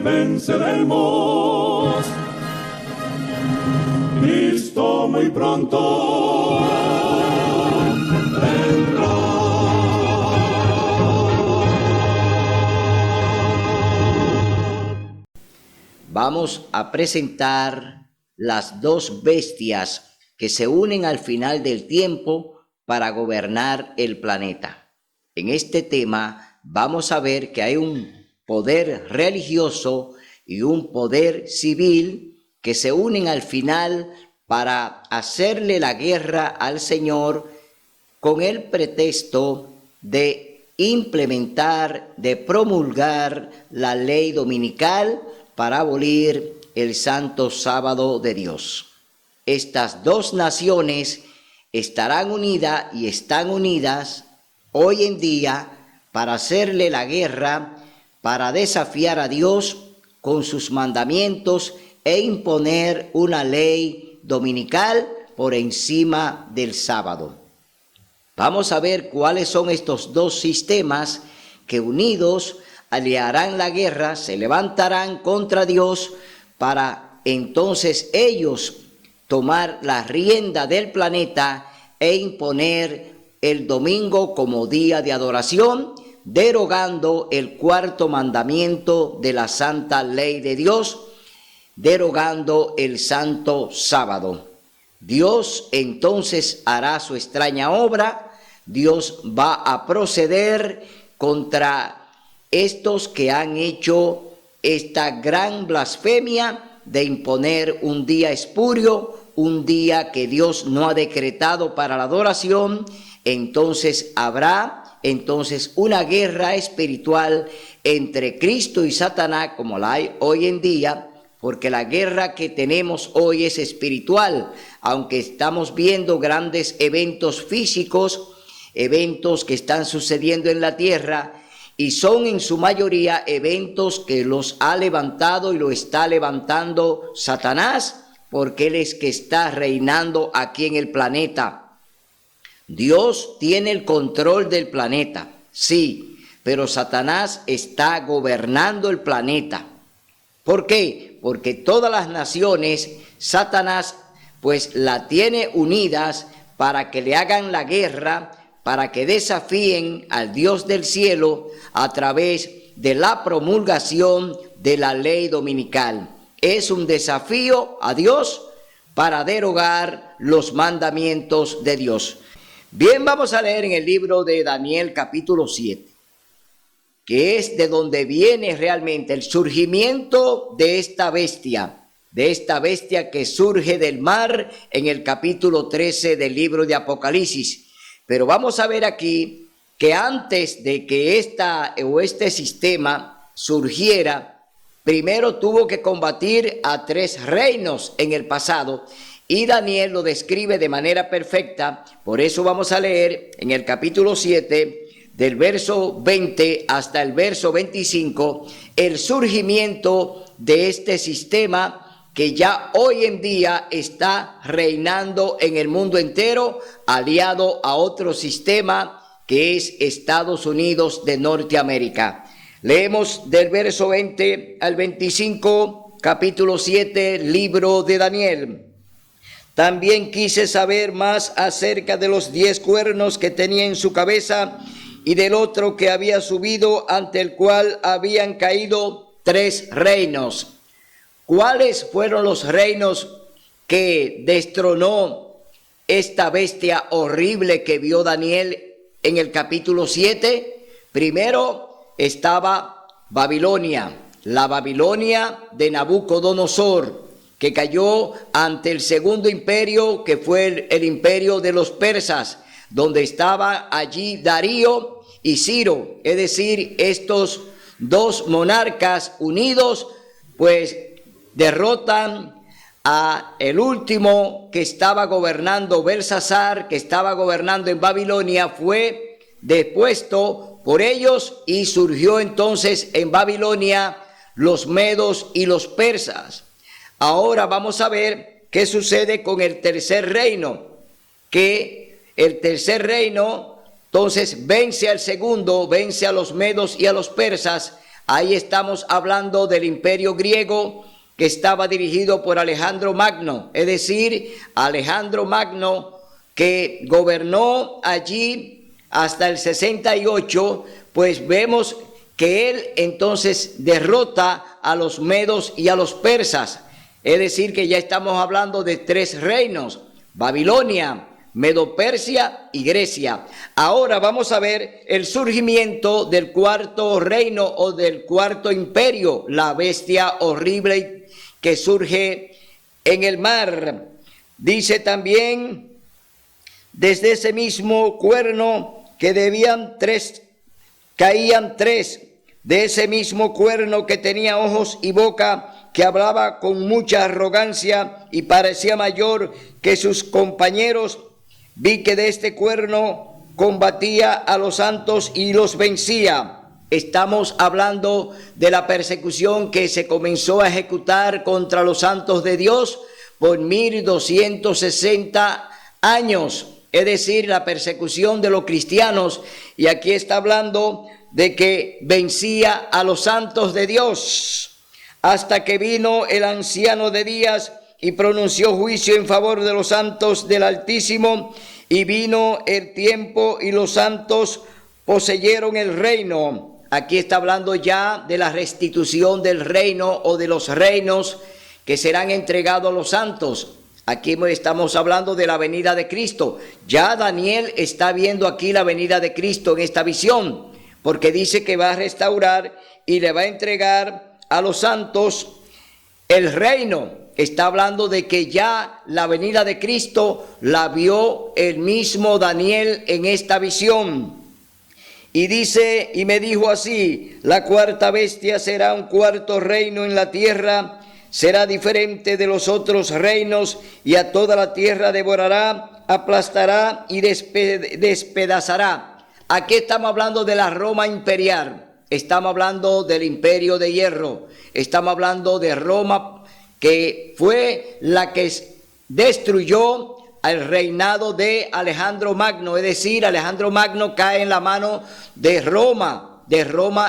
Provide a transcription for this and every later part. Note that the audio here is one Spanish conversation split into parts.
venceremos. Cristo muy pronto vendrá. Vamos a presentar las dos bestias que se unen al final del tiempo para gobernar el planeta. En este tema vamos a ver que hay un poder religioso y un poder civil que se unen al final para hacerle la guerra al Señor con el pretexto de implementar, de promulgar la ley dominical para abolir el santo sábado de Dios. Estas dos naciones estarán unidas y están unidas hoy en día para hacerle la guerra, para desafiar a Dios con sus mandamientos e imponer una ley dominical por encima del sábado. Vamos a ver cuáles son estos dos sistemas que unidos le harán la guerra, se levantarán contra Dios para entonces ellos tomar la rienda del planeta e imponer el domingo como día de adoración, derogando el cuarto mandamiento de la santa ley de Dios, derogando el santo sábado. Dios entonces hará su extraña obra. Dios va a proceder contra estos que han hecho esta gran blasfemia de imponer un día espurio, un día que Dios no ha decretado para la adoración. Entonces habrá una guerra espiritual entre Cristo y Satanás, como la hay hoy en día, porque la guerra que tenemos hoy es espiritual, aunque estamos viendo grandes eventos físicos, eventos que están sucediendo en la tierra, y son en su mayoría eventos que los ha levantado y lo está levantando Satanás, porque él es que está reinando aquí en el planeta. Dios tiene el control del planeta, sí, pero Satanás está gobernando el planeta. ¿Por qué? Porque todas las naciones, Satanás pues la tiene unidas para que le hagan la guerra, para que desafíen al Dios del cielo a través de la promulgación de la ley dominical. Es un desafío a Dios para derogar los mandamientos de Dios. Bien, vamos a leer en el libro de Daniel capítulo 7, que es de donde viene realmente el surgimiento de esta bestia que surge del mar en el capítulo 13 del libro de Apocalipsis. Pero vamos a ver aquí que antes de que este sistema surgiera, primero tuvo que combatir a 3 reinos en el pasado, y Daniel lo describe de manera perfecta. Por eso vamos a leer en el capítulo 7, del verso 20 hasta el verso 25, el surgimiento de este sistema que ya hoy en día está reinando en el mundo entero, aliado a otro sistema que es Estados Unidos de Norteamérica. Leemos del verso 20 al 25, capítulo 7, libro de Daniel. También quise saber más acerca de los 10 cuernos que tenía en su cabeza y del otro que había subido, ante el cual habían caído 3 reinos. ¿Cuáles fueron los reinos que destronó esta bestia horrible que vio Daniel en el capítulo 7? Primero estaba Babilonia, la Babilonia de Nabucodonosor, que cayó ante el segundo imperio, que fue el imperio de los persas, donde estaba allí Darío y Ciro, es decir, estos 2 monarcas unidos, pues derrotan a el último que estaba gobernando, Belsasar, que estaba gobernando en Babilonia, fue depuesto por ellos, y surgió entonces en Babilonia los medos y los persas. Ahora vamos a ver qué sucede con el tercer reino, que el tercer reino entonces vence al segundo, vence a los medos y a los persas, Ahí estamos hablando del imperio griego que estaba dirigido por Alejandro Magno, es decir, Alejandro Magno, que gobernó allí hasta el 68, pues vemos que él entonces derrota a los medos y a los persas. Es decir, que ya estamos hablando de 3 reinos: Babilonia, Medo-Persia y Grecia. Ahora vamos a ver el surgimiento del 4.º reino o del 4.º imperio, la bestia horrible que surge en el mar. Dice también, desde ese mismo cuerno que caían 3, de ese mismo cuerno que tenía ojos y boca, que hablaba con mucha arrogancia y parecía mayor que sus compañeros. Vi que de este cuerno combatía a los santos y los vencía. Estamos hablando de la persecución que se comenzó a ejecutar contra los santos de Dios por 1260 años, es decir, la persecución de los cristianos. Y aquí está hablando de que vencía a los santos de Dios, hasta que vino el anciano de días y pronunció juicio en favor de los santos del Altísimo, y vino el tiempo y los santos poseyeron el reino. Aquí está hablando ya de la restitución del reino o de los reinos que serán entregados a los santos. Aquí estamos hablando de la venida de Cristo. Ya Daniel está viendo aquí la venida de Cristo en esta visión, porque dice que va a restaurar y le va a entregar a los santos el reino. Está hablando de que ya la venida de Cristo la vio el mismo Daniel en esta visión. Y dice, y me dijo así: la 4ª bestia será un 4.º reino en la tierra, será diferente de los otros reinos, y a toda la tierra devorará, aplastará y despedazará. Aquí estamos hablando de la Roma imperial, estamos hablando del imperio de hierro, estamos hablando de Roma, que fue la que destruyó al reinado de Alejandro Magno. Es decir, Alejandro Magno cae en la mano de Roma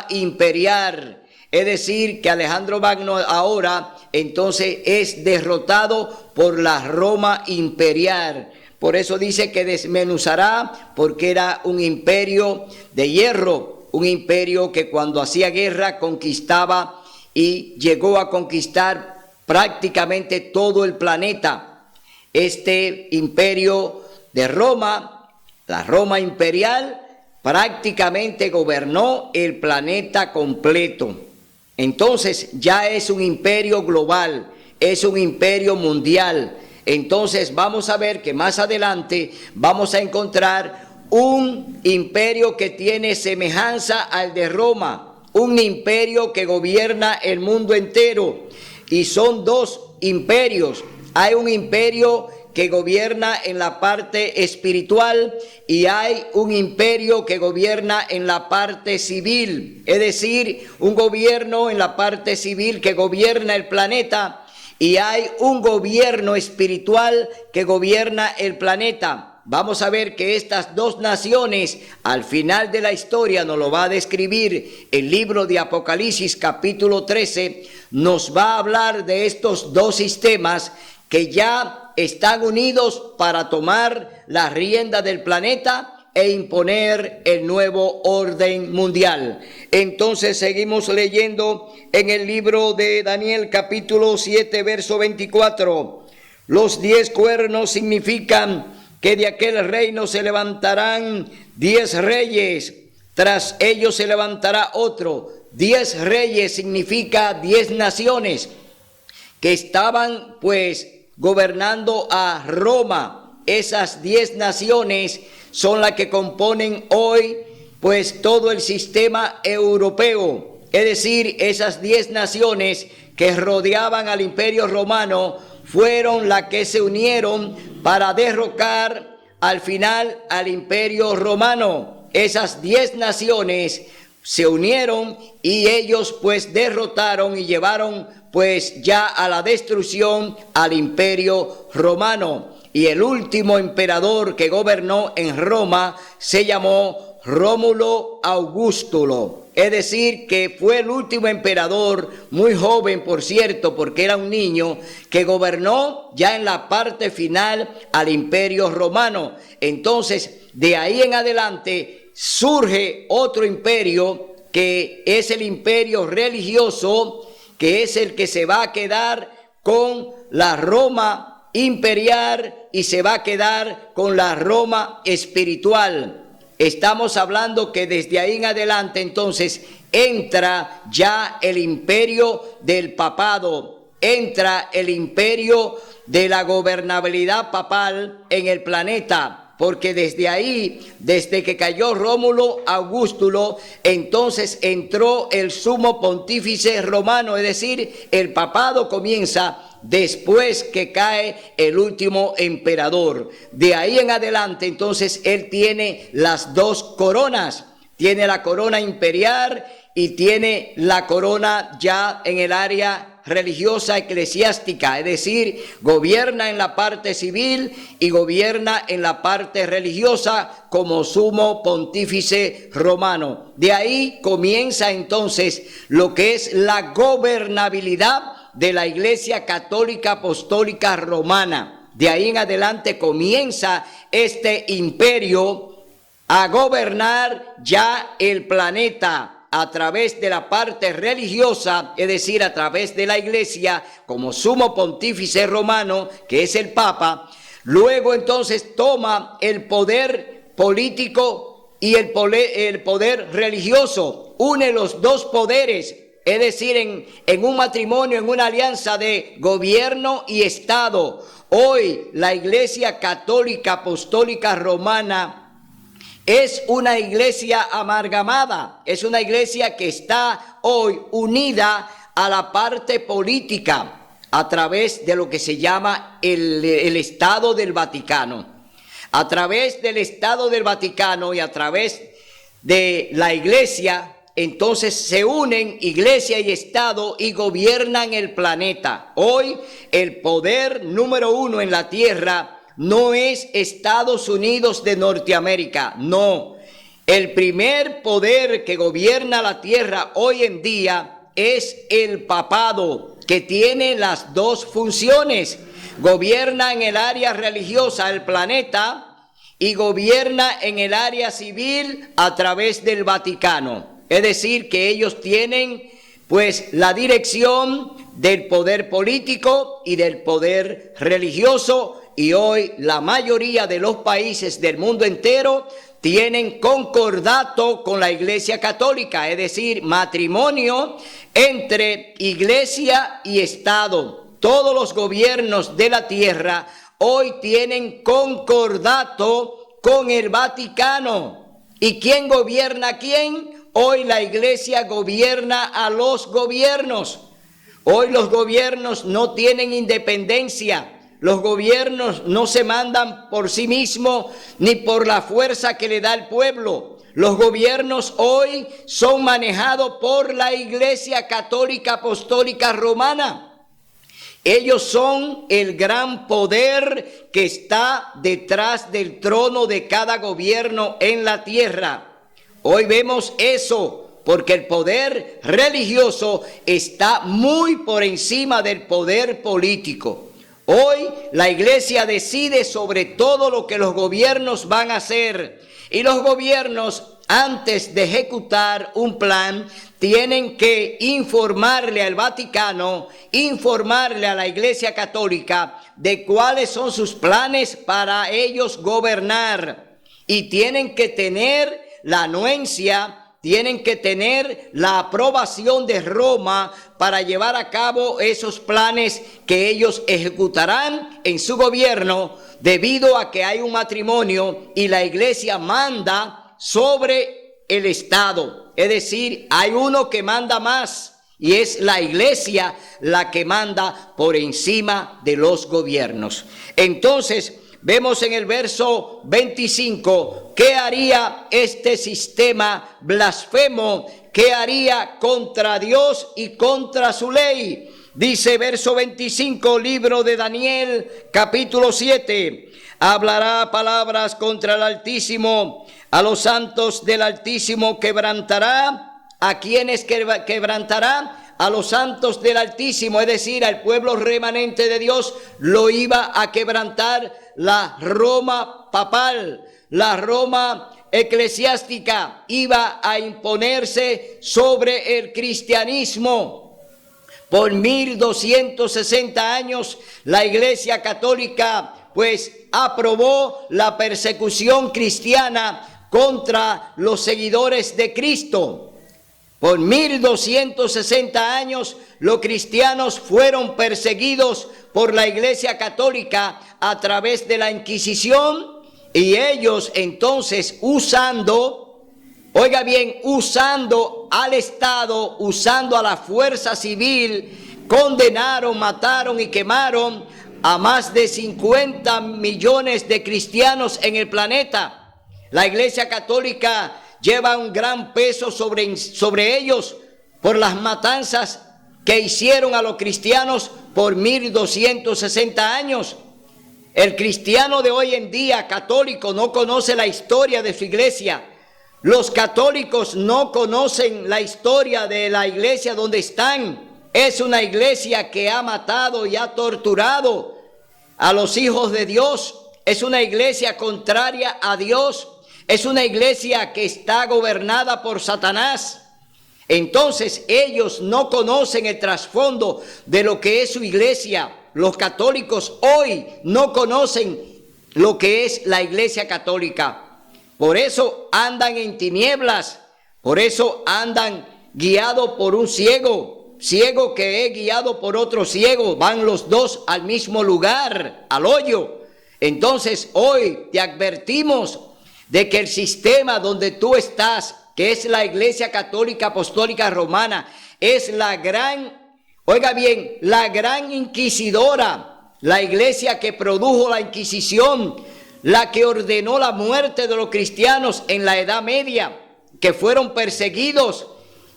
imperial. Es decir, que Alejandro Magno ahora entonces es derrotado por la Roma imperial. Por eso dice que desmenuzará, porque era un imperio de hierro, un imperio que cuando hacía guerra conquistaba y llegó a conquistar prácticamente todo el planeta. Este imperio de Roma, la Roma imperial, prácticamente gobernó el planeta completo. Entonces ya es un imperio global, es un imperio mundial. Entonces vamos a ver que más adelante vamos a encontrar un imperio que tiene semejanza al de Roma, un imperio que gobierna el mundo entero. Y son 2 imperios. Hay un imperio que gobierna en la parte espiritual y hay un imperio que gobierna en la parte civil. Es decir, un gobierno en la parte civil que gobierna el planeta, y hay un gobierno espiritual que gobierna el planeta. Vamos a ver que estas 2 naciones, al final de la historia, nos lo va a describir el libro de Apocalipsis capítulo 13, nos va a hablar de estos 2 sistemas que ya están unidos para tomar la rienda del planeta e imponer el nuevo orden mundial. Entonces seguimos leyendo en el libro de Daniel capítulo 7 verso 24. Los 10 cuernos significan que de aquel reino se levantarán 10 reyes, tras ellos se levantará otro. 10 reyes significa 10 naciones que estaban pues gobernando a Roma. Esas 10 naciones son las que componen hoy pues todo el sistema europeo. Es decir, esas 10 naciones que rodeaban al imperio romano fueron las que se unieron para derrocar al final al imperio romano. Esas 10 naciones se unieron y ellos pues derrotaron y llevaron pues ya a la destrucción al imperio romano. Y el último emperador que gobernó en Roma se llamó Rómulo Augusto. es decir, que fue el último emperador, muy joven por cierto, porque era un niño, que gobernó ya en la parte final al Imperio Romano. Entonces, de ahí en adelante surge otro imperio, que es el imperio religioso, que es el que se va a quedar con la Roma imperial y se va a quedar con la Roma espiritual. Estamos hablando que desde ahí en adelante entonces entra ya el imperio del papado, entra el imperio de la gobernabilidad papal en el planeta, porque desde ahí, desde que cayó Rómulo Augustulo, entonces entró el sumo pontífice romano, es decir, el papado comienza después que cae el último emperador. De ahí en adelante, entonces, él tiene las dos coronas. Tiene la corona imperial y tiene la corona ya en el área religiosa eclesiástica, es decir, gobierna en la parte civil y gobierna en la parte religiosa como sumo pontífice romano. De ahí comienza entonces lo que es la gobernabilidad de la Iglesia Católica Apostólica Romana. De ahí en adelante comienza este imperio a gobernar ya el planeta a través de la parte religiosa, es decir, a través de la Iglesia como sumo pontífice romano, que es el Papa. Luego entonces toma el poder político y el poder religioso, une los dos poderes. Es decir, en un matrimonio, en una alianza de gobierno y Estado. Hoy la Iglesia Católica Apostólica Romana es una iglesia amalgamada, es una iglesia que está hoy unida a la parte política a través de lo que se llama el Estado del Vaticano. A través del Estado del Vaticano y a través de la iglesia, entonces se unen iglesia y Estado y gobiernan el planeta. Hoy el poder número uno en la tierra no es Estados Unidos de Norteamérica, no. El primer poder que gobierna la tierra hoy en día es el papado, que tiene las dos funciones. Gobierna en el área religiosa el planeta y gobierna en el área civil a través del Vaticano. Es decir, que ellos tienen pues la dirección del poder político y del poder religioso, y hoy la mayoría de los países del mundo entero tienen concordato con la Iglesia Católica, es decir, matrimonio entre Iglesia y Estado. Todos los gobiernos de la tierra hoy tienen concordato con el Vaticano. ¿Y quién gobierna a quién? Hoy la Iglesia gobierna a los gobiernos. Hoy los gobiernos no tienen independencia. Los gobiernos no se mandan por sí mismos ni por la fuerza que le da el pueblo. Los gobiernos hoy son manejados por la Iglesia Católica Apostólica Romana. Ellos son el gran poder que está detrás del trono de cada gobierno en la tierra. Hoy vemos eso porque el poder religioso está muy por encima del poder político. Hoy la iglesia decide sobre todo lo que los gobiernos van a hacer, y los gobiernos, antes de ejecutar un plan, tienen que informarle al Vaticano, informarle a la Iglesia Católica de cuáles son sus planes para ellos gobernar, y tienen que tener la anuencia, tienen que tener la aprobación de Roma para llevar a cabo esos planes que ellos ejecutarán en su gobierno, debido a que hay un matrimonio y la iglesia manda sobre el Estado. Es decir, hay uno que manda más y es la iglesia la que manda por encima de los gobiernos. Entonces, vemos en el verso 25, ¿qué haría este sistema blasfemo? ¿Qué haría contra Dios y contra su ley? Dice verso 25, libro de Daniel, capítulo 7. Hablará palabras contra el Altísimo, a los santos del Altísimo quebrantará, ¿a quienes quebrantará? A los santos del Altísimo, es decir, al pueblo remanente de Dios, lo iba a quebrantar la Roma papal, la Roma eclesiástica, iba a imponerse sobre el cristianismo. Por 1260 años la Iglesia Católica pues aprobó la persecución cristiana contra los seguidores de Cristo. Por 1260 años los cristianos fueron perseguidos por la Iglesia Católica a través de la Inquisición, y ellos entonces usando, oiga bien, usando al Estado, usando a la fuerza civil, condenaron, mataron y quemaron a más de 50 millones de cristianos en el planeta. La Iglesia Católica lleva un gran peso sobre ellos por las matanzas que hicieron a los cristianos por 1260 años. El cristiano de hoy en día católico no conoce la historia de su iglesia. Los católicos no conocen la historia de la iglesia donde están. Es una iglesia que ha matado y ha torturado a los hijos de Dios. Es una iglesia contraria a Dios. Es una iglesia que está gobernada por Satanás. Entonces ellos no conocen el trasfondo de lo que es su iglesia. Los católicos hoy no conocen lo que es la Iglesia Católica. Por eso andan en tinieblas, por eso andan guiados por un ciego que es guiado por otro ciego. Van los dos al mismo lugar, al hoyo. Entonces hoy te advertimos de que el sistema donde tú estás, que es la Iglesia Católica Apostólica Romana, es la gran, oiga bien, la gran inquisidora, la iglesia que produjo la Inquisición, la que ordenó la muerte de los cristianos en la Edad Media, que fueron perseguidos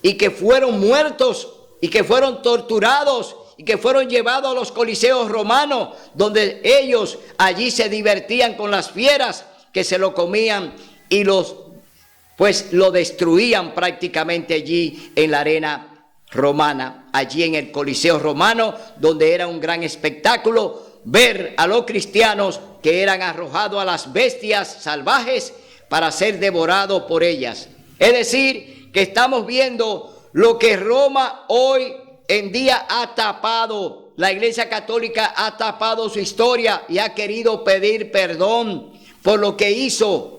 y que fueron muertos y que fueron torturados y que fueron llevados a los coliseos romanos, donde ellos allí se divertían con las fieras que se lo comían y lo destruían prácticamente allí en la arena romana, allí en el Coliseo romano, donde era un gran espectáculo ver a los cristianos que eran arrojados a las bestias salvajes para ser devorados por ellas. Es decir, que estamos viendo lo que Roma hoy en día ha tapado. La Iglesia Católica ha tapado su historia y ha querido pedir perdón por lo que hizo.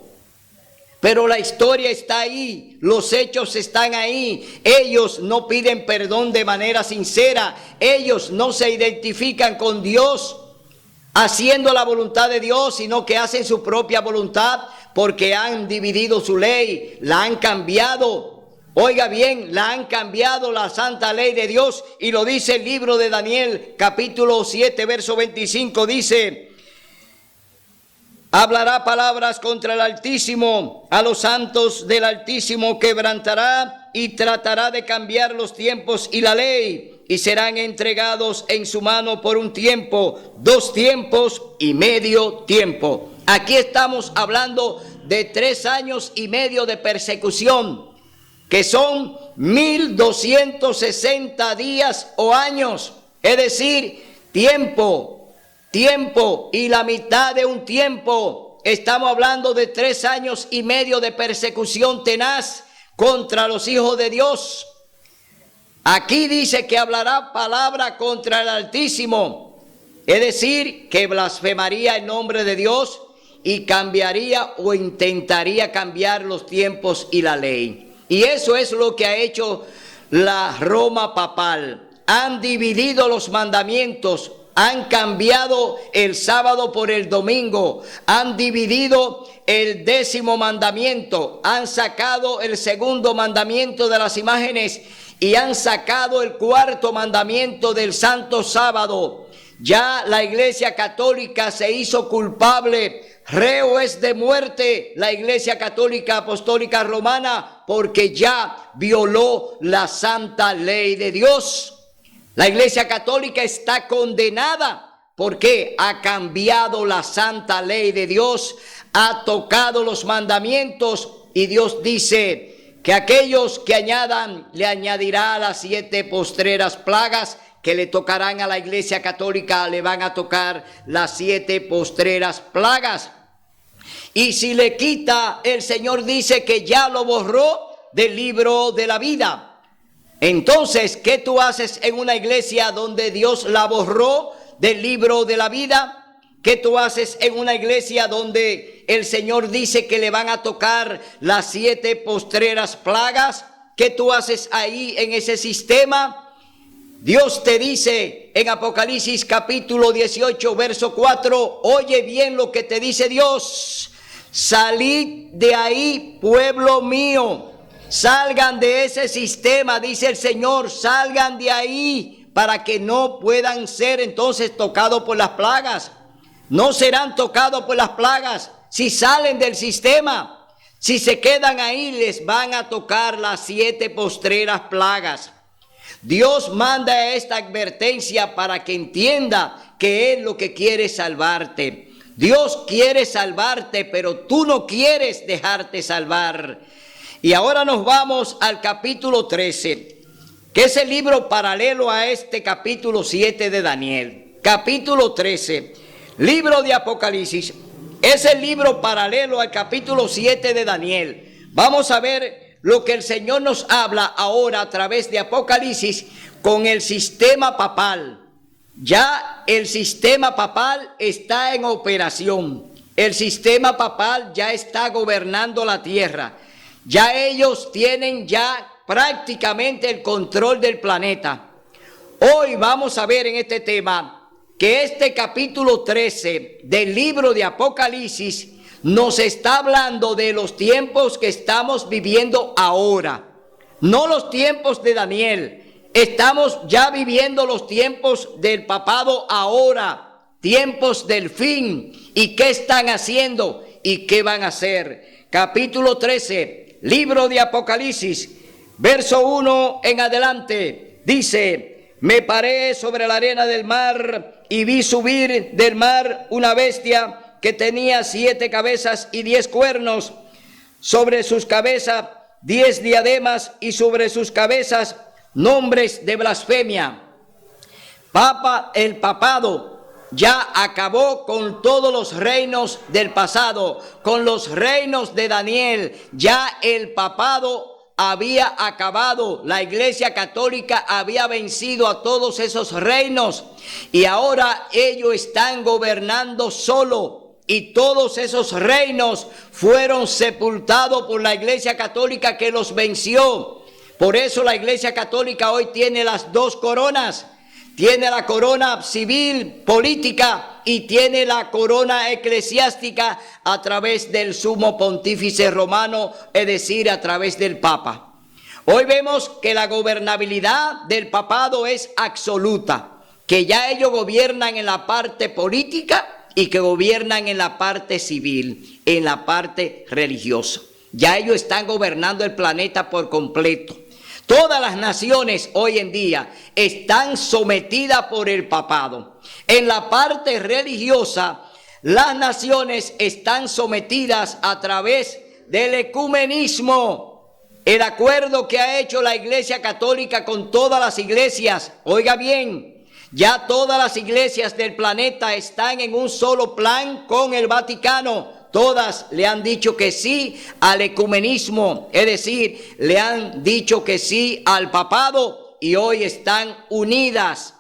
Pero la historia está ahí, los hechos están ahí. Ellos no piden perdón de manera sincera. Ellos no se identifican con Dios haciendo la voluntad de Dios, sino que hacen su propia voluntad porque han dividido su ley, la han cambiado. Oiga bien, la han cambiado la santa ley de Dios, y lo dice el libro de Daniel, capítulo 7, verso 25, dice: hablará palabras contra el Altísimo, a los santos del Altísimo quebrantará y tratará de cambiar los tiempos y la ley, y serán entregados en su mano por un tiempo, 2 tiempos y medio tiempo. Aquí estamos hablando de 3 años y medio de persecución, que son 1260 días o años, es decir, tiempo y la mitad de un tiempo. Estamos hablando de 3 años y medio de persecución tenaz contra los hijos de Dios. Aquí dice que hablará palabra contra el Altísimo, es decir, que blasfemaría el nombre de Dios y cambiaría o intentaría cambiar los tiempos y la ley. Y eso es lo que ha hecho la Roma papal. Han dividido los mandamientos, han cambiado el sábado por el domingo, han dividido el 10º mandamiento, han sacado el 2º mandamiento de las imágenes y han sacado el 4º mandamiento del santo sábado. Ya la Iglesia Católica se hizo culpable. Reo es de muerte la Iglesia Católica Apostólica Romana, porque ya violó la santa ley de Dios. La Iglesia Católica está condenada porque ha cambiado la santa ley de Dios, ha tocado los mandamientos, y Dios dice que aquellos que añadan le añadirá las 7 postreras plagas que le tocarán a la Iglesia Católica, le van a tocar las 7 postreras plagas. Y si le quita, el Señor dice que ya lo borró del libro de la vida. Entonces, ¿qué tú haces en una iglesia donde Dios la borró del libro de la vida? ¿Qué tú haces en una iglesia donde el Señor dice que le van a tocar las 7 postreras plagas? ¿Qué tú haces ahí en ese sistema? Dios te dice en Apocalipsis capítulo 18, verso 4, oye bien lo que te dice Dios. Salid de ahí, pueblo mío. Salgan de ese sistema, dice el Señor, salgan de ahí para que no puedan ser entonces tocados por las plagas. No serán tocados por las plagas si salen del sistema. Si se quedan ahí, les van a tocar las 7 postreras plagas. Dios manda esta advertencia para que entienda que Él lo que quiere es salvarte. Dios quiere salvarte, pero tú no quieres dejarte salvar. Y ahora nos vamos al capítulo 13, que es el libro paralelo a este capítulo 7 de Daniel. Capítulo 13. Libro de Apocalipsis es el libro paralelo al capítulo 7 de Daniel. Vamos a ver lo que el Señor nos habla ahora a través de Apocalipsis con el sistema papal. Ya el sistema papal está en operación. El sistema papal ya está gobernando la tierra. Ya ellos tienen ya prácticamente el control del planeta. Hoy vamos a ver en este tema que este capítulo 13 del libro de Apocalipsis nos está hablando de los tiempos que estamos viviendo ahora, no los tiempos de Daniel. Estamos ya viviendo los tiempos del papado ahora, tiempos del fin. ¿Y qué están haciendo y qué van a hacer? Capítulo 13, libro de Apocalipsis, verso 1 en adelante, dice: me paré sobre la arena del mar y vi subir del mar una bestia que tenía 7 cabezas y 10 cuernos. Sobre sus cabezas 10 diademas y sobre sus cabezas nombres de blasfemia. El papado ya acabó con todos los reinos del pasado, con los reinos de Daniel. Ya el papado había acabado, la Iglesia Católica había vencido a todos esos reinos y ahora ellos están gobernando solo, y todos esos reinos fueron sepultados por la Iglesia Católica que los venció. Por eso la Iglesia Católica hoy tiene las 2 coronas. Tiene la corona civil, política, y tiene la corona eclesiástica a través del sumo pontífice romano, es decir, a través del Papa. Hoy vemos que la gobernabilidad del papado es absoluta, que ya ellos gobiernan en la parte política y que gobiernan en la parte civil, en la parte religiosa. Ya ellos están gobernando el planeta por completo. Todas las naciones hoy en día están sometidas por el papado. En la parte religiosa, las naciones están sometidas a través del ecumenismo. El acuerdo que ha hecho la Iglesia Católica con todas las iglesias, oiga bien, ya todas las iglesias del planeta están en un solo plan con el Vaticano. Todas le han dicho que sí al ecumenismo, es decir, le han dicho que sí al papado, y hoy están unidas.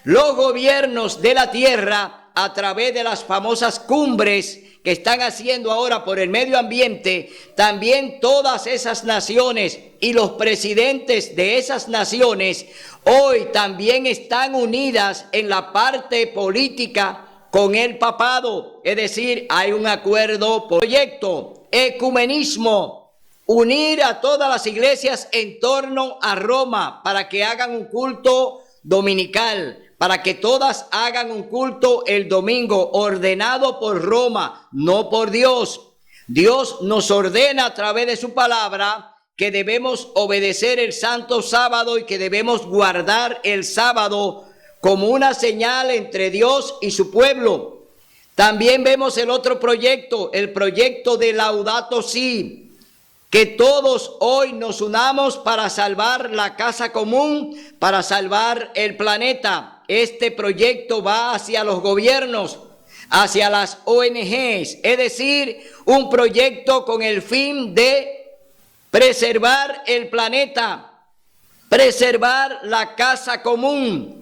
Los gobiernos de la tierra, a través de las famosas cumbres que están haciendo ahora por el medio ambiente, también todas esas naciones y los presidentes de esas naciones hoy también están unidas en la parte política con el papado, es decir, hay un acuerdo, proyecto, ecumenismo, unir a todas las iglesias en torno a Roma para que hagan un culto dominical, para que todas hagan un culto el domingo ordenado por Roma, no por Dios. Dios nos ordena a través de su palabra que debemos obedecer el santo sábado y que debemos guardar el sábado como una señal entre Dios y su pueblo. También vemos el otro proyecto, el proyecto de Laudato Si. que todos hoy nos unamos para salvar la casa común, para salvar el planeta. Este proyecto va hacia los gobiernos, hacia las ONGs, es decir, un proyecto con el fin de preservar el planeta, preservar la casa común.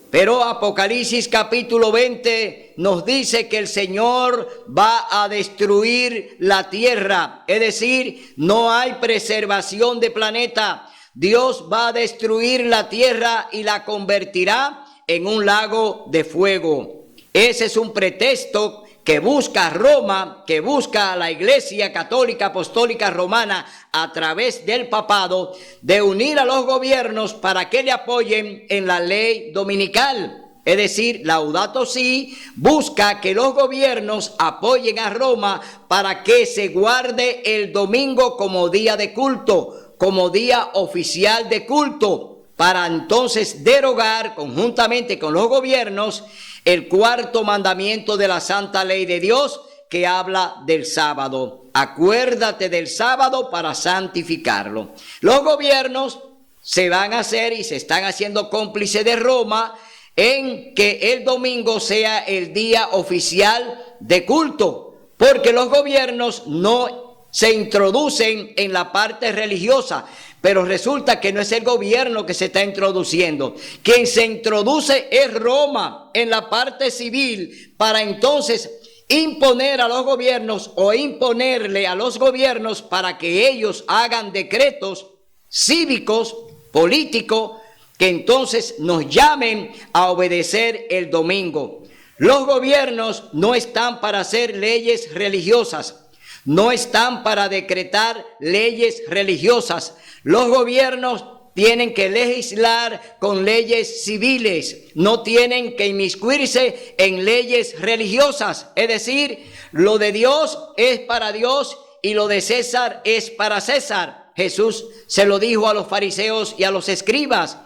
Pero Apocalipsis capítulo 20 nos dice que el Señor va a destruir la tierra, es decir, no hay preservación de planeta. Dios va a destruir la tierra y la convertirá en un lago de fuego. Ese es un pretexto que busca Roma, que busca la Iglesia Católica Apostólica Romana a través del papado, de unir a los gobiernos para que le apoyen en la ley dominical. Es decir, Laudato Si busca que los gobiernos apoyen a Roma para que se guarde el domingo como día de culto, como día oficial de culto, para entonces derogar conjuntamente con los gobiernos el cuarto mandamiento de la santa ley de Dios, que habla del sábado. Acuérdate del sábado para santificarlo. Los gobiernos se van a hacer y se están haciendo cómplices de Roma en que el domingo sea el día oficial de culto, porque los gobiernos no se introducen en la parte religiosa. Pero resulta que no es el gobierno que se está introduciendo. Quien se introduce es Roma en la parte civil para entonces imponer a los gobiernos o imponerle a los gobiernos para que ellos hagan decretos cívicos, políticos, que entonces nos llamen a obedecer el domingo. Los gobiernos no están para hacer leyes religiosas, no están para decretar leyes religiosas. Los gobiernos tienen que legislar con leyes civiles, no tienen que inmiscuirse en leyes religiosas. Es decir, lo de Dios es para Dios y lo de César es para César. Jesús se lo dijo a los fariseos y a los escribas: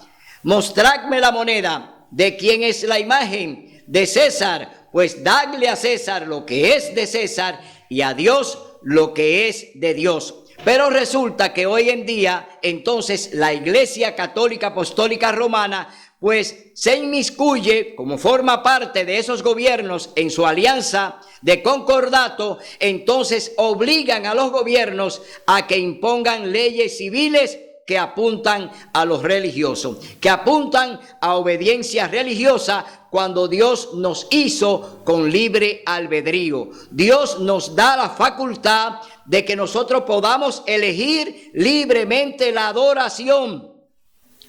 mostradme la moneda. ¿De quién es la imagen? De César. Pues dadle a César lo que es de César y a Dios lo que es de Dios. Pero resulta que hoy en día, entonces, la Iglesia Católica Apostólica Romana, pues se inmiscuye, como forma parte de esos gobiernos en su alianza de concordato, entonces obligan a los gobiernos a que impongan leyes civiles que apuntan a los religiosos, que apuntan a obediencia religiosa, cuando Dios nos hizo con libre albedrío. Dios nos da la facultad de que nosotros podamos elegir libremente la adoración.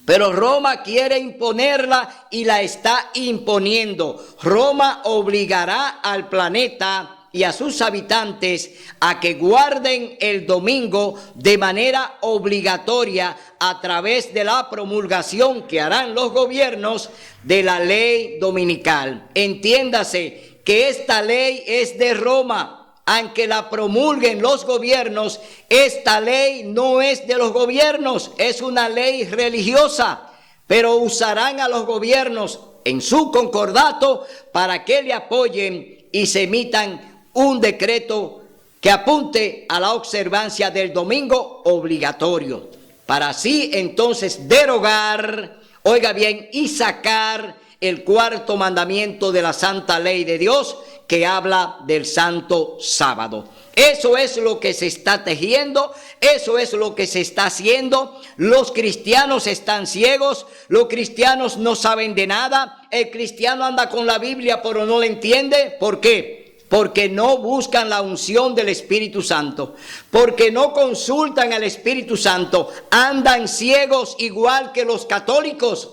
Pero Roma quiere imponerla y la está imponiendo. Roma obligará al planeta y a sus habitantes a que guarden el domingo de manera obligatoria a través de la promulgación que harán los gobiernos de la ley dominical. Entiéndase que esta ley es de Roma. Aunque la promulguen los gobiernos, esta ley no es de los gobiernos, es una ley religiosa, pero usarán a los gobiernos en su concordato para que le apoyen y se emitan un decreto que apunte a la observancia del domingo obligatorio, para así entonces derogar, oiga bien, y sacar el cuarto mandamiento de la santa ley de Dios, que habla del santo sábado. Eso es lo que se está tejiendo, eso es lo que se está haciendo. Los cristianos están ciegos, los cristianos no saben de nada. El cristiano anda con la Biblia pero no la entiende. ¿Por qué? Porque no buscan la unción del Espíritu Santo, porque no consultan al Espíritu Santo, andan ciegos igual que los católicos.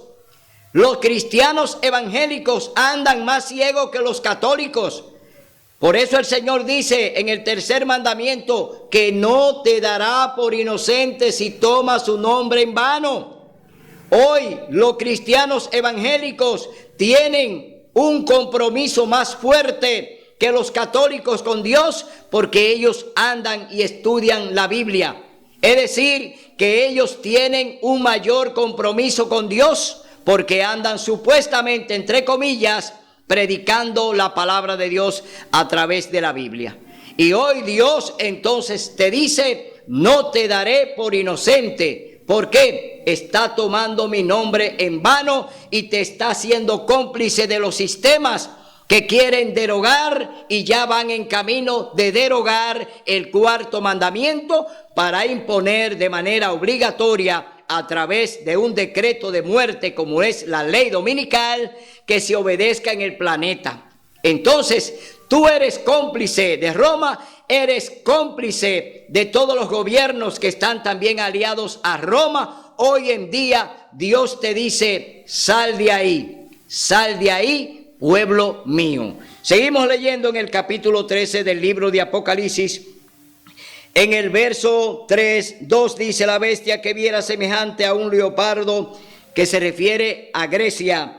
Los cristianos evangélicos andan más ciegos que los católicos. Por eso el Señor dice en el tercer mandamiento que no te dará por inocente si tomas su nombre en vano. Hoy los cristianos evangélicos tienen un compromiso más fuerte que los católicos con Dios, porque ellos andan y estudian la Biblia. Es decir, que ellos tienen un mayor compromiso con Dios, porque andan supuestamente, entre comillas, predicando la palabra de Dios a través de la Biblia. Y hoy Dios entonces te dice: no te daré por inocente. ¿Por qué? Está tomando mi nombre en vano y te está haciendo cómplice de los sistemas que quieren derogar y ya van en camino de derogar el cuarto mandamiento para imponer de manera obligatoria a través de un decreto de muerte como es la ley dominical que se obedezca en el planeta. Entonces, tú eres cómplice de Roma, eres cómplice de todos los gobiernos que están también aliados a Roma. Hoy en día Dios te dice, sal de ahí, pueblo mío. Seguimos leyendo en el capítulo 13 del libro de Apocalipsis. En el verso 2 dice: la bestia que viera semejante a un leopardo, que se refiere a Grecia.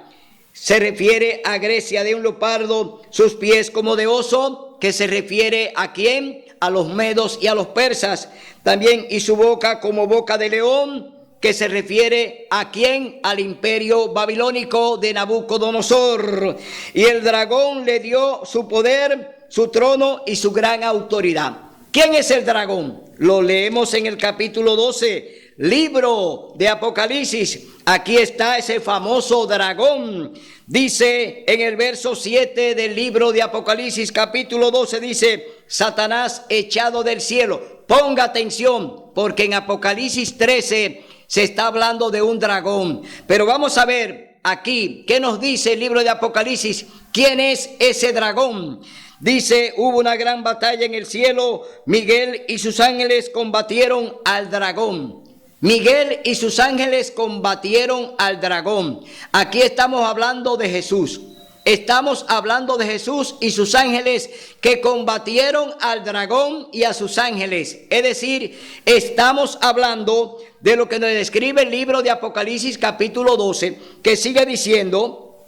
Se refiere a Grecia de un leopardo, sus pies como de oso, que se refiere a ¿quién? A los medos y a los persas. También, y su boca como boca de león, que se refiere a ¿quién? Al imperio babilónico de Nabucodonosor. Y el dragón le dio su poder, su trono y su gran autoridad. ¿Quién es el dragón? Lo leemos en el capítulo 12, libro de Apocalipsis. Aquí está ese famoso dragón. Dice en el verso 7 del libro de Apocalipsis, capítulo 12, dice: Satanás echado del cielo. Ponga atención, porque en Apocalipsis 13 se está hablando de un dragón. Pero vamos a ver aquí, ¿qué nos dice el libro de Apocalipsis? ¿Quién es ese dragón? Dice: hubo una gran batalla en el cielo, Miguel y sus ángeles combatieron al dragón. Miguel y sus ángeles combatieron al dragón. Aquí estamos hablando de Jesús. Estamos hablando de Jesús y sus ángeles que combatieron al dragón y a sus ángeles. Es decir, estamos hablando de lo que nos describe el libro de Apocalipsis capítulo 12, que sigue diciendo: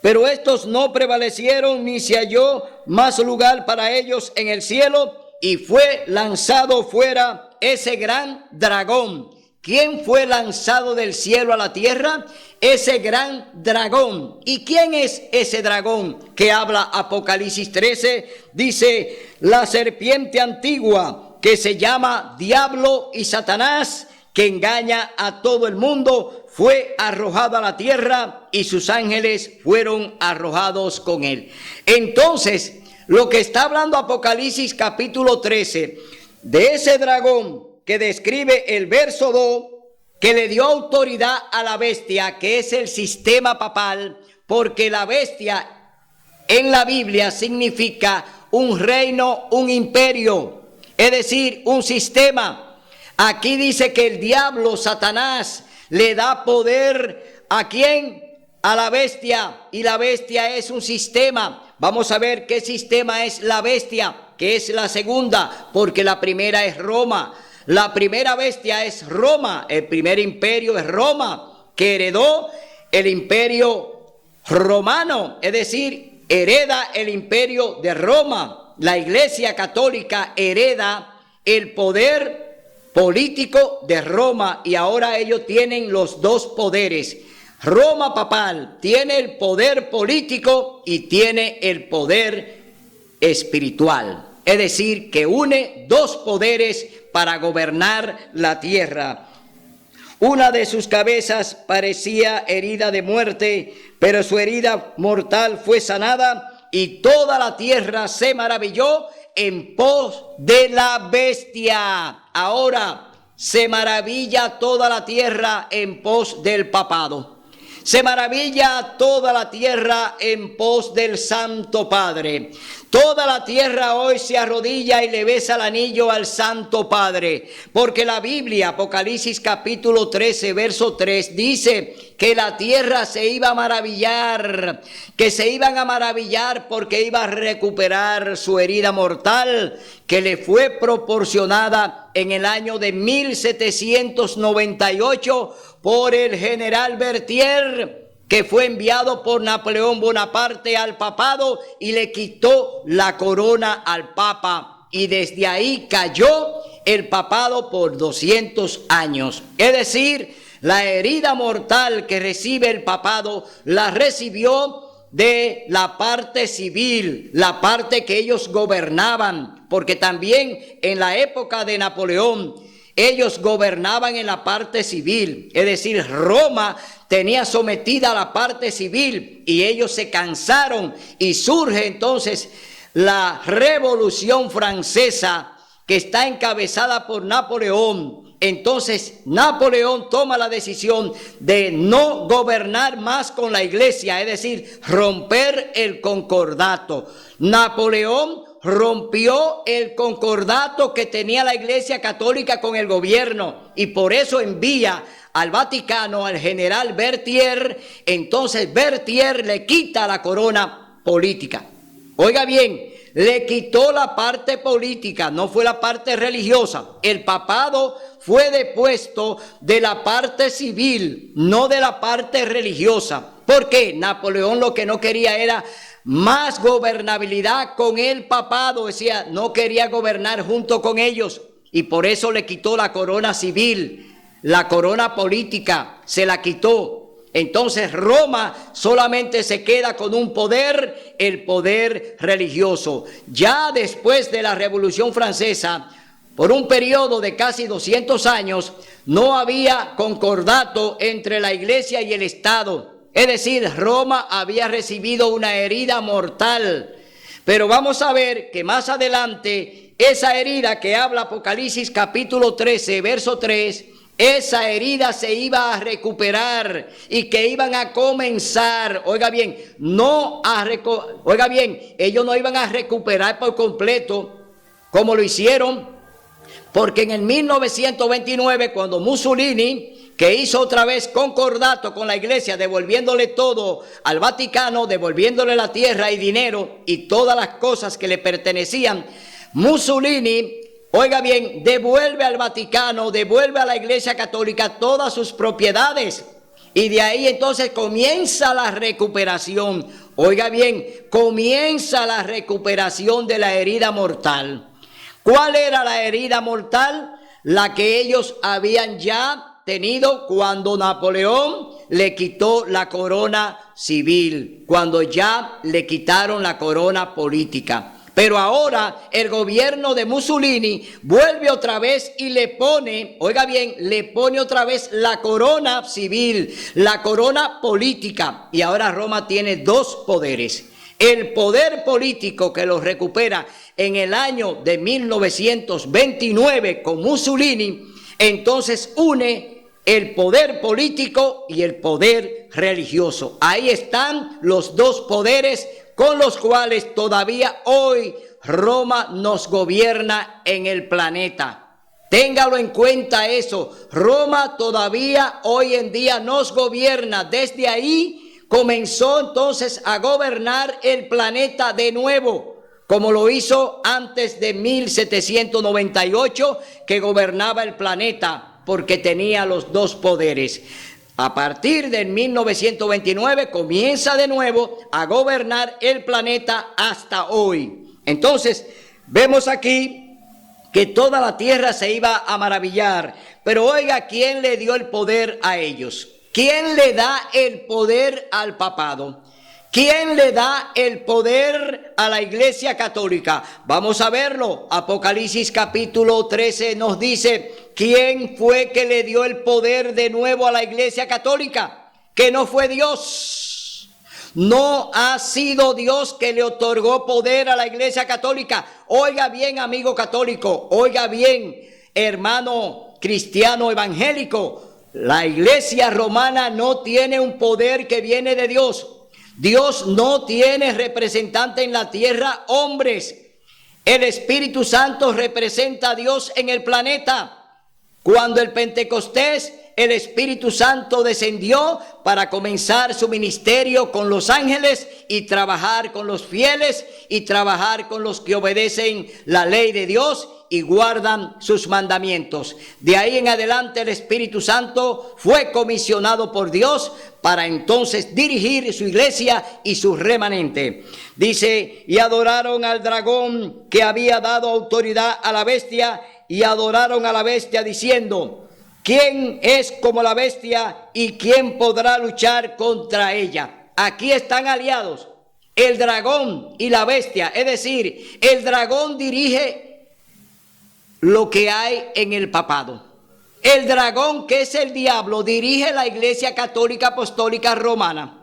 pero estos no prevalecieron, ni se halló más lugar para ellos en el cielo, y fue lanzado fuera ese gran dragón. ¿Quién fue lanzado del cielo a la tierra? Ese gran dragón. ¿Y quién es ese dragón que habla Apocalipsis 13? Dice: la serpiente antigua, que se llama Diablo y Satanás, que engaña a todo el mundo, fue arrojado a la tierra y sus ángeles fueron arrojados con él. Entonces, lo que está hablando Apocalipsis capítulo 13, de ese dragón que describe el verso 2, que le dio autoridad a la bestia, que es el sistema papal, porque la bestia en la Biblia significa un reino, un imperio, es decir, un sistema. Aquí dice que el diablo, Satanás, le da poder ¿a quién? A la bestia, y la bestia es un sistema. Vamos a ver qué sistema es la bestia, que es la segunda, porque la primera es Roma. La primera bestia es Roma, el primer imperio es Roma, que heredó el imperio romano, es decir, hereda el imperio de Roma. La Iglesia Católica hereda el poder político de Roma, y ahora ellos tienen los dos poderes. Roma papal tiene el poder político y tiene el poder espiritual, es decir, que une dos poderes para gobernar la tierra. Una de sus cabezas parecía herida de muerte, pero su herida mortal fue sanada, y toda la tierra se maravilló en pos de la bestia. Ahora se maravilla toda la tierra en pos del papado. Se maravilla toda la tierra en pos del Santo Padre. Toda la tierra hoy se arrodilla y le besa el anillo al Santo Padre, porque la Biblia, Apocalipsis capítulo 13, verso 3, dice que la tierra se iba a maravillar, que se iban a maravillar porque iba a recuperar su herida mortal que le fue proporcionada en el año de 1798 por el general Berthier, que fue enviado por Napoleón Bonaparte al papado y le quitó la corona al papa. Y desde ahí cayó el papado por 200 años. Es decir, la herida mortal que recibe el papado la recibió de la parte civil, la parte que ellos gobernaban, porque también en la época de Napoleón ellos gobernaban en la parte civil, es decir, Roma tenía sometida la parte civil y ellos se cansaron y surge entonces la Revolución Francesa que está encabezada por Napoleón. Entonces Napoleón toma la decisión de no gobernar más con la iglesia, es decir, romper el concordato. Napoleón rompió el concordato que tenía la Iglesia Católica con el gobierno y por eso envía al Vaticano al general Berthier. Entonces Berthier le quita la corona política. Oiga bien, le quitó la parte política, no fue la parte religiosa. El papado fue depuesto de la parte civil, no de la parte religiosa. ¿Por qué? Napoleón lo que no quería era más gobernabilidad con el papado, decía, no quería gobernar junto con ellos y por eso le quitó la corona civil, la corona política, se la quitó. Entonces Roma solamente se queda con un poder, el poder religioso. Ya después de la Revolución Francesa, por un periodo de casi 200 años, no había concordato entre la iglesia y el Estado. Es decir, Roma había recibido una herida mortal. Pero vamos a ver que más adelante, esa herida que habla Apocalipsis capítulo 13, verso 3, esa herida se iba a recuperar y que iban a comenzar, oiga bien, ellos no iban a recuperar por completo como lo hicieron, porque en el 1929, cuando Mussolini, que hizo otra vez concordato con la iglesia, devolviéndole todo al Vaticano, devolviéndole la tierra y dinero y todas las cosas que le pertenecían, Mussolini, oiga bien, devuelve al Vaticano, devuelve a la Iglesia Católica todas sus propiedades. Y de ahí entonces comienza la recuperación. Oiga bien, comienza la recuperación de la herida mortal. ¿Cuál era la herida mortal? La que ellos habían ya tenido cuando Napoleón le quitó la corona civil, cuando ya le quitaron la corona política. Pero ahora el gobierno de Mussolini vuelve otra vez y le pone, oiga bien, le pone otra vez la corona civil, la corona política. Y ahora Roma tiene dos poderes. El poder político que lo recupera en el año de 1929 con Mussolini, entonces une el poder político y el poder religioso. Ahí están los dos poderes con los cuales todavía hoy Roma nos gobierna en el planeta. Téngalo en cuenta eso. Roma todavía hoy en día nos gobierna. Desde ahí comenzó entonces a gobernar el planeta de nuevo, como lo hizo antes de 1798, que gobernaba el planeta, porque tenía los dos poderes. A partir de 1929 comienza de nuevo a gobernar el planeta hasta hoy. Entonces, vemos aquí que toda la tierra se iba a maravillar. Pero oiga, ¿quién le dio el poder a ellos? ¿Quién le da el poder al papado? ¿Quién le da el poder a la Iglesia Católica? Vamos a verlo. Apocalipsis capítulo 13 nos dice, ¿quién fue que le dio el poder de nuevo a la Iglesia Católica? Que no fue Dios. No ha sido Dios que le otorgó poder a la Iglesia Católica. Oiga bien, amigo católico, oiga bien, hermano cristiano evangélico, la Iglesia romana no tiene un poder que viene de Dios. Dios no tiene representante en la tierra, hombres. El Espíritu Santo representa a Dios en el planeta. Cuando el Pentecostés, el Espíritu Santo descendió para comenzar su ministerio con los ángeles y trabajar con los fieles y trabajar con los que obedecen la ley de Dios y guardan sus mandamientos. De ahí en adelante el Espíritu Santo fue comisionado por Dios para entonces dirigir su iglesia y su remanente. Dice, y adoraron al dragón que había dado autoridad a la bestia, y adoraron a la bestia diciendo, ¿quién es como la bestia y quién podrá luchar contra ella? Aquí están aliados el dragón y la bestia. Es decir, el dragón dirige lo que hay en el papado. El dragón, que es el diablo, dirige la Iglesia Católica Apostólica Romana.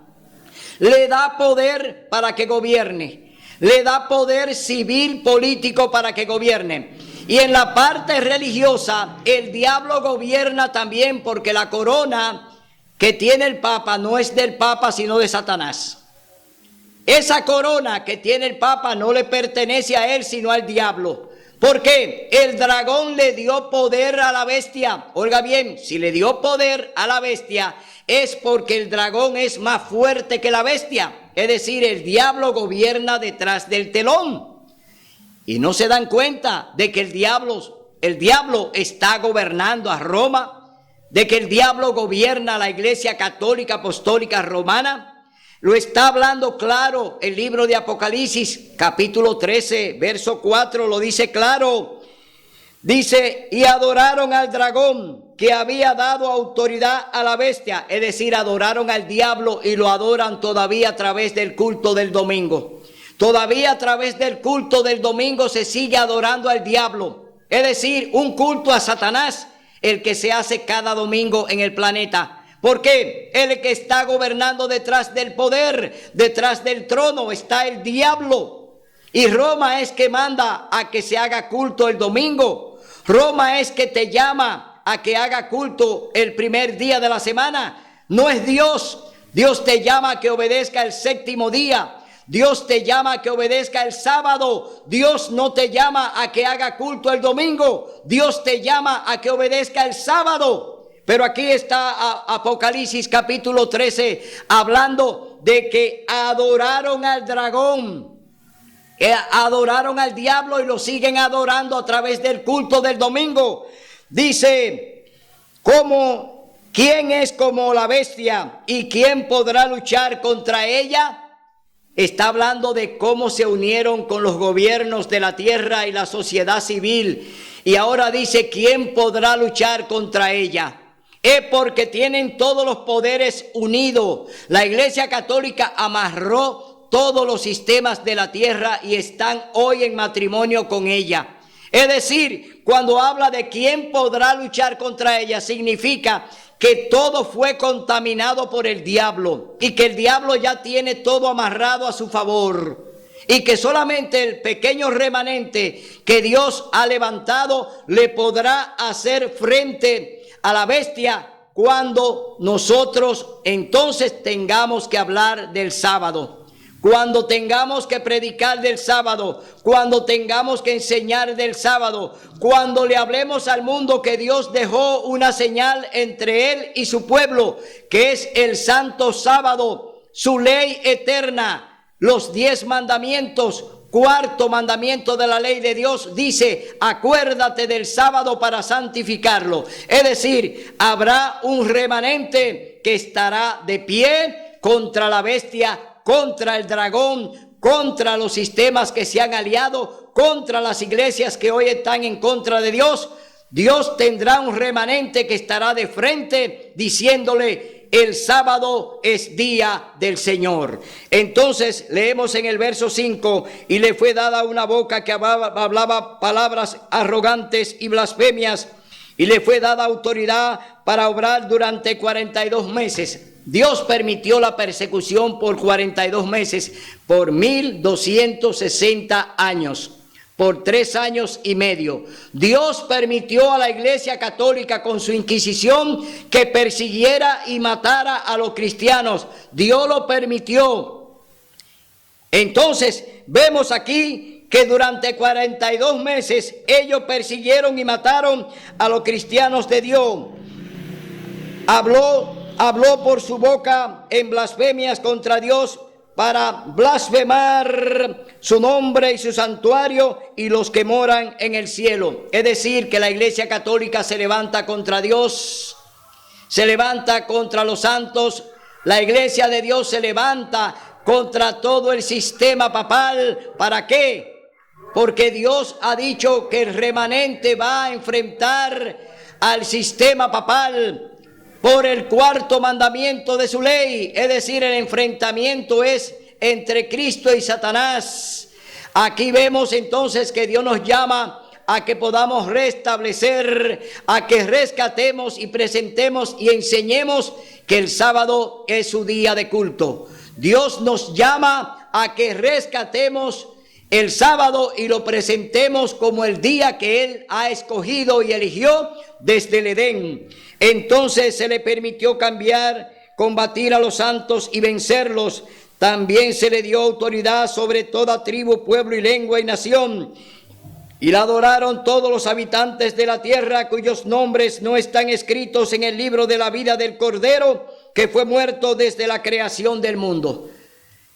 Le da poder para que gobierne. Le da poder civil, político para que gobierne. Y en la parte religiosa, el diablo gobierna también, porque la corona que tiene el Papa no es del Papa, sino de Satanás. Esa corona que tiene el Papa no le pertenece a él, sino al diablo. ¿Por qué? El dragón le dio poder a la bestia. Oiga bien, si le dio poder a la bestia, es porque el dragón es más fuerte que la bestia. Es decir, el diablo gobierna detrás del telón. Y no se dan cuenta de que el diablo está gobernando a Roma, de que el diablo gobierna a la Iglesia Católica Apostólica Romana. Lo está hablando claro el libro de Apocalipsis, capítulo 13, verso 4, lo dice claro. Dice, y adoraron al dragón que había dado autoridad a la bestia. Es decir, adoraron al diablo y lo adoran todavía a través del culto del domingo. Todavía a través del culto del domingo se sigue adorando al diablo. Es decir, un culto a Satanás, el que se hace cada domingo en el planeta. ¿Por qué? El que está gobernando detrás del poder, detrás del trono, está el diablo. Y Roma es que manda a que se haga culto el domingo. Roma es que te llama a que haga culto el primer día de la semana. No es Dios. Dios te llama a que obedezca el séptimo día. Dios te llama a que obedezca el sábado. Dios no te llama a que haga culto el domingo. Dios te llama a que obedezca el sábado. Pero aquí está Apocalipsis capítulo 13 hablando de que adoraron al dragón, adoraron al diablo y lo siguen adorando a través del culto del domingo. Dice, ¿quién es como la bestia y quién podrá luchar contra ella? Está hablando de cómo se unieron con los gobiernos de la tierra y la sociedad civil. Y ahora dice, ¿quién podrá luchar contra ella? Es porque tienen todos los poderes unidos. La Iglesia Católica amarró todos los sistemas de la tierra y están hoy en matrimonio con ella. Es decir, cuando habla de quién podrá luchar contra ella, significa que todo fue contaminado por el diablo y que el diablo ya tiene todo amarrado a su favor. Y que solamente el pequeño remanente que Dios ha levantado le podrá hacer frente a la bestia cuando nosotros entonces tengamos que hablar del sábado, cuando tengamos que predicar del sábado, cuando tengamos que enseñar del sábado, cuando le hablemos al mundo que Dios dejó una señal entre él y su pueblo, que es el santo sábado, su ley eterna, los 10 mandamientos. Cuarto mandamiento de la ley de Dios dice, acuérdate del sábado para santificarlo. Es decir, habrá un remanente que estará de pie contra la bestia, contra el dragón, contra los sistemas que se han aliado, contra las iglesias que hoy están en contra de Dios. Dios tendrá un remanente que estará de frente diciéndole, el sábado es día del Señor. Entonces leemos en el verso 5, y le fue dada una boca que hablaba palabras arrogantes y blasfemias, y le fue dada autoridad para obrar durante 42 meses. Dios permitió la persecución por 42 meses, por 1260 años. Por 3 años y medio. Dios permitió a la Iglesia Católica con su Inquisición que persiguiera y matara a los cristianos. Dios lo permitió. Entonces vemos aquí que durante 42 meses ellos persiguieron y mataron a los cristianos de Dios. Habló por su boca en blasfemias contra Dios, para blasfemar su nombre y su santuario y los que moran en el cielo. Es decir, que la Iglesia Católica se levanta contra Dios, se levanta contra los santos. La Iglesia de Dios se levanta contra todo el sistema papal. ¿Para qué? Porque Dios ha dicho que el remanente va a enfrentar al sistema papal por el cuarto mandamiento de su ley. Es decir, el enfrentamiento es entre Cristo y Satanás. Aquí vemos entonces que Dios nos llama a que podamos restablecer, a que rescatemos y presentemos y enseñemos que el sábado es su día de culto. Dios nos llama a que rescatemos el sábado y lo presentemos como el día que Él ha escogido y eligió desde el Edén. Entonces se le permitió cambiar, combatir a los santos y vencerlos. También se le dio autoridad sobre toda tribu, pueblo y lengua y nación. Y la adoraron todos los habitantes de la tierra, cuyos nombres no están escritos en el libro de la vida del Cordero, que fue muerto desde la creación del mundo.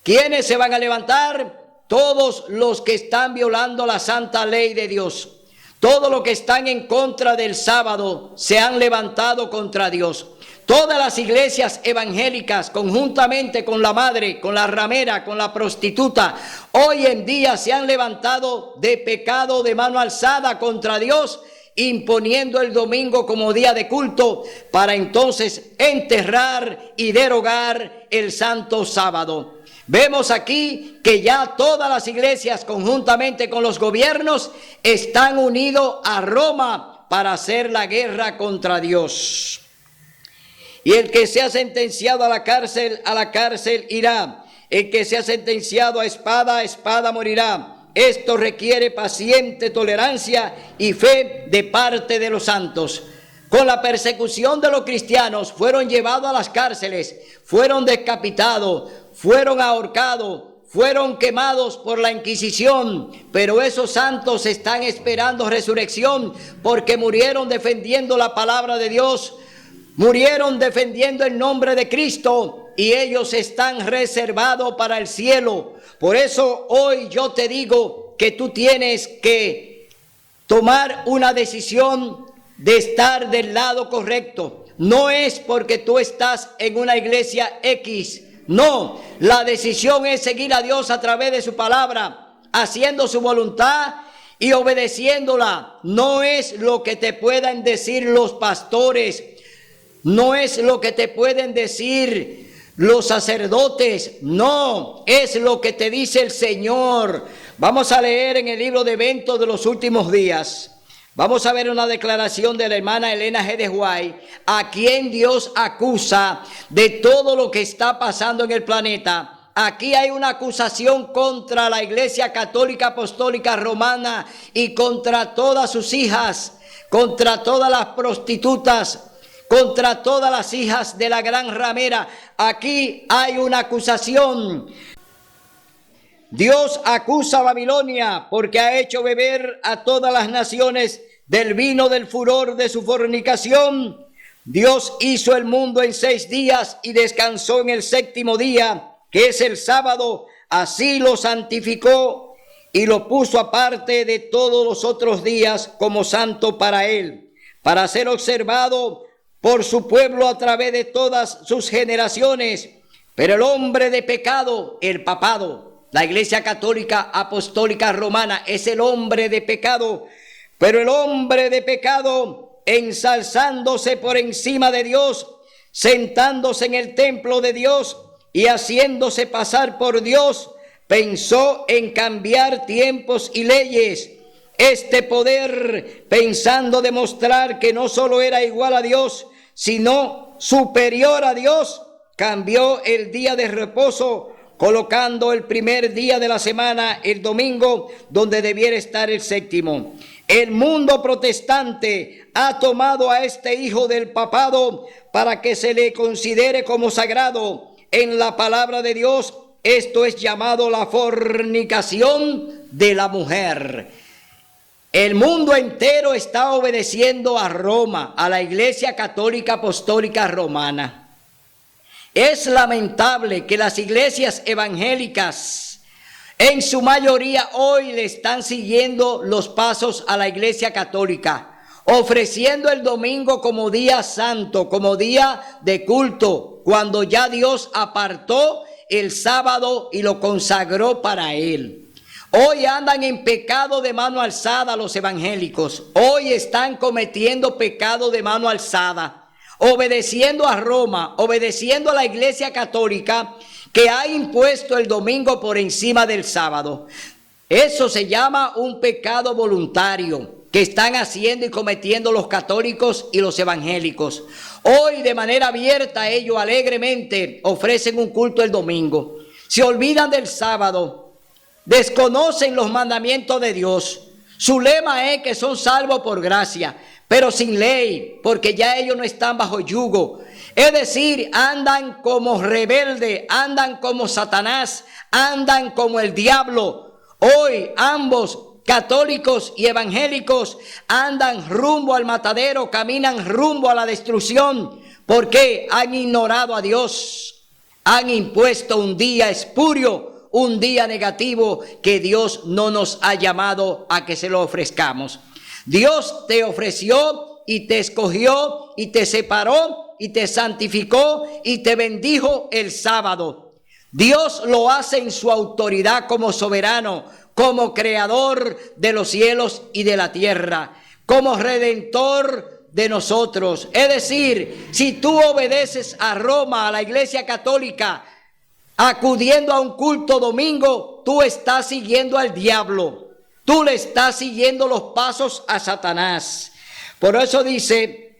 ¿Quiénes se van a levantar? Todos los que están violando la santa ley de Dios. Todos los que están en contra del sábado se han levantado contra Dios. Todas las iglesias evangélicas, conjuntamente con la madre, con la ramera, con la prostituta, hoy en día se han levantado de pecado de mano alzada contra Dios, imponiendo el domingo como día de culto para entonces enterrar y derogar el santo sábado. Vemos aquí que ya todas las iglesias, conjuntamente con los gobiernos, están unidos a Roma para hacer la guerra contra Dios. Y el que sea sentenciado a la cárcel irá. El que sea sentenciado a espada morirá. Esto requiere paciente tolerancia y fe de parte de los santos. Con la persecución de los cristianos fueron llevados a las cárceles, fueron decapitados, fueron ahorcados, fueron quemados por la Inquisición, pero esos santos están esperando resurrección porque murieron defendiendo la palabra de Dios, murieron defendiendo el nombre de Cristo y ellos están reservados para el cielo. Por eso hoy yo te digo que tú tienes que tomar una decisión de estar del lado correcto. No es porque tú estás en una iglesia X. No, la decisión es seguir a Dios a través de su palabra, haciendo su voluntad y obedeciéndola. No es lo que te puedan decir los pastores, no es lo que te pueden decir los sacerdotes, no, es lo que te dice el Señor. Vamos a leer en el libro de Eventos de los Últimos Días. Vamos a ver una declaración de la hermana Elena G. de White, a quien Dios acusa de todo lo que está pasando en el planeta. Aquí hay una acusación contra la Iglesia Católica Apostólica Romana y contra todas sus hijas, contra todas las prostitutas, contra todas las hijas de la gran ramera. Aquí hay una acusación. Dios acusa a Babilonia porque ha hecho beber a todas las naciones del vino del furor de su fornicación. Dios hizo el mundo en 6 días y descansó en el 7º día, que es el sábado. Así lo santificó y lo puso aparte de todos los otros días como santo para él, para ser observado por su pueblo a través de todas sus generaciones. Pero el hombre de pecado, el papado, la Iglesia Católica Apostólica Romana es el hombre de pecado, pero el hombre de pecado, ensalzándose por encima de Dios, sentándose en el templo de Dios y haciéndose pasar por Dios, pensó en cambiar tiempos y leyes. Este poder, pensando demostrar que no solo era igual a Dios, sino superior a Dios, cambió el día de reposo, colocando el primer día de la semana, el domingo, donde debiera estar el 7º. El mundo protestante ha tomado a este hijo del papado para que se le considere como sagrado. En la palabra de Dios, esto es llamado la fornicación de la mujer. El mundo entero está obedeciendo a Roma, a la Iglesia Católica Apostólica Romana. Es lamentable que las iglesias evangélicas, en su mayoría hoy le están siguiendo los pasos a la Iglesia Católica, ofreciendo el domingo como día santo, como día de culto, cuando ya Dios apartó el sábado y lo consagró para él. Hoy andan en pecado de mano alzada los evangélicos. Hoy están cometiendo pecado de mano alzada. obedeciendo a Roma, obedeciendo a la Iglesia Católica, que ha impuesto el domingo por encima del sábado. Eso se llama un pecado voluntario que están haciendo y cometiendo los católicos y los evangélicos. Hoy, de manera abierta, ellos alegremente ofrecen un culto el domingo. Se olvidan del sábado, desconocen los mandamientos de Dios. Su lema es que son salvos por gracia, pero sin ley, porque ya ellos no están bajo yugo. Es decir, andan como rebelde, andan como Satanás, andan como el diablo. Hoy ambos, católicos y evangélicos, andan rumbo al matadero, caminan rumbo a la destrucción, porque han ignorado a Dios, han impuesto un día espurio, un día negativo que Dios no nos ha llamado a que se lo ofrezcamos. Dios te ofreció y te escogió y te separó y te santificó y te bendijo el sábado. Dios lo hace en su autoridad como soberano, como creador de los cielos y de la tierra, como redentor de nosotros. Es decir, si tú obedeces a Roma, a la Iglesia Católica, acudiendo a un culto domingo, tú estás siguiendo al diablo. Tú le estás siguiendo los pasos a Satanás. Por eso dice,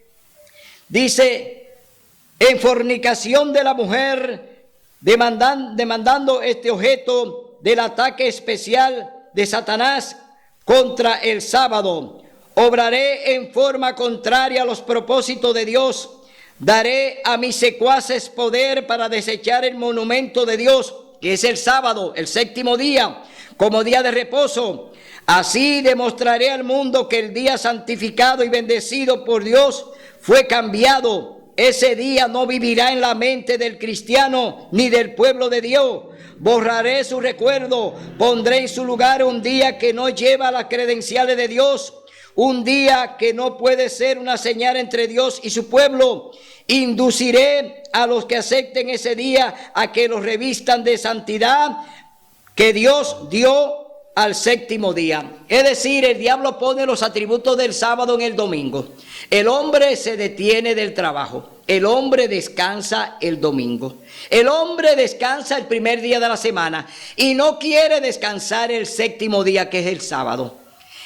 en fornicación de la mujer, demandando este objeto del ataque especial de Satanás contra el sábado. Obraré en forma contraria a los propósitos de Dios. Daré a mis secuaces poder para desechar el monumento de Dios, que es el sábado, el séptimo día, como día de reposo. Así demostraré al mundo que el día santificado y bendecido por Dios fue cambiado. Ese día no vivirá en la mente del cristiano ni del pueblo de Dios. Borraré su recuerdo, pondré en su lugar un día que no lleva las credenciales de Dios, un día que no puede ser una señal entre Dios y su pueblo. Induciré a los que acepten ese día a que los revistan de santidad que Dios dio al séptimo día. Es decir, el diablo pone los atributos del sábado en el domingo. El hombre se detiene del trabajo. El hombre descansa el domingo. El hombre descansa el primer día de la semana y no quiere descansar el séptimo día, que es el sábado.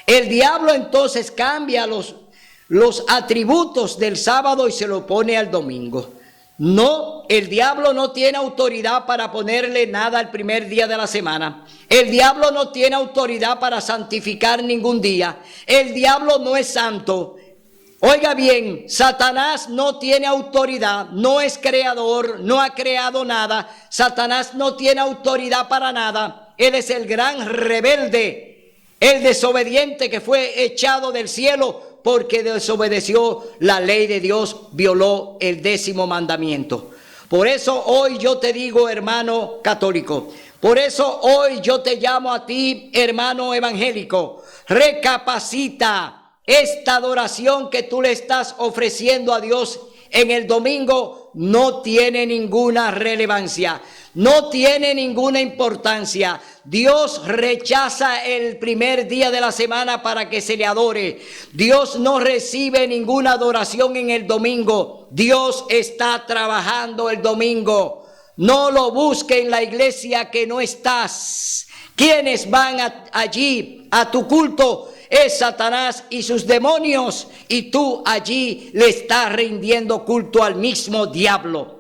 El diablo entonces cambia los atributos del sábado y se lo pone al domingo. No, el diablo no tiene autoridad para ponerle nada al primer día de la semana. El diablo no tiene autoridad para santificar ningún día. El diablo no es santo. Oiga bien, Satanás no tiene autoridad, no es creador, no ha creado nada. Satanás no tiene autoridad para nada. Él es el gran rebelde, el desobediente que fue echado del cielo porque desobedeció la ley de Dios, violó el 10º mandamiento. Por eso hoy yo te digo, hermano católico, por eso hoy yo te llamo a ti, hermano evangélico, recapacita. Esta adoración que tú le estás ofreciendo a Dios en el domingo no tiene ninguna relevancia, no tiene ninguna importancia. Dios rechaza el primer día de la semana para que se le adore. Dios no recibe ninguna adoración en el domingo. Dios está trabajando el domingo. No lo busque en la iglesia que no estás. ¿Quiénes van allí a tu culto? Es Satanás y sus demonios, y tú allí le estás rindiendo culto al mismo diablo.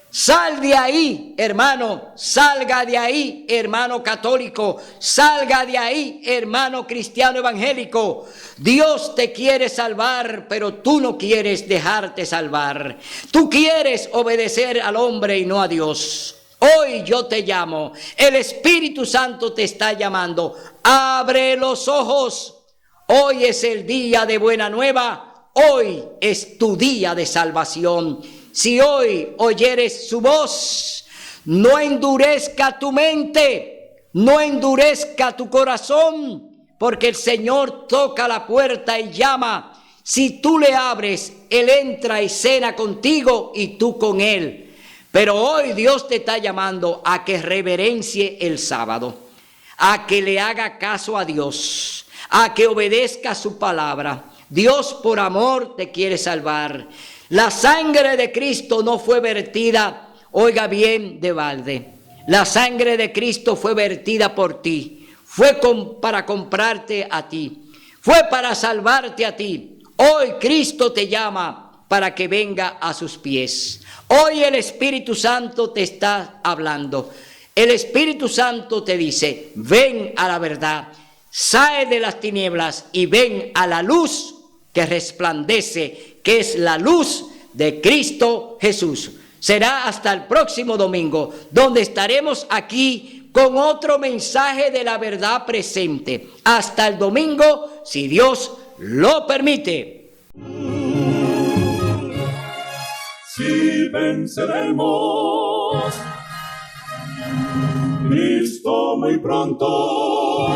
Sal de ahí, hermano, salga de ahí, hermano católico, salga de ahí, hermano cristiano evangélico. Dios te quiere salvar, pero tú no quieres dejarte salvar. Tú quieres obedecer al hombre y no a Dios. Hoy yo te llamo, el Espíritu Santo te está llamando. Abre los ojos. Hoy es el día de buena nueva, hoy es tu día de salvación. Si hoy oyeres su voz, no endurezca tu mente, no endurezca tu corazón, porque el Señor toca la puerta y llama. Si tú le abres, Él entra y cena contigo y tú con Él. Pero hoy Dios te está llamando a que reverencie el sábado, a que le haga caso a Dios, a que obedezca su palabra. Dios por amor te quiere salvar. La sangre de Cristo no fue vertida, oiga bien, de balde. La sangre de Cristo fue vertida por ti. Fue para comprarte a ti. Fue para salvarte a ti. Hoy Cristo te llama para que venga a sus pies. Hoy el Espíritu Santo te está hablando. El Espíritu Santo te dice, ven a la verdad, sale de las tinieblas y ven a la luz que resplandece, que es la luz de Cristo Jesús. Será hasta el próximo domingo, donde estaremos aquí con otro mensaje de la verdad presente. Hasta el domingo, si Dios lo permite. Si venceremos, Cristo muy pronto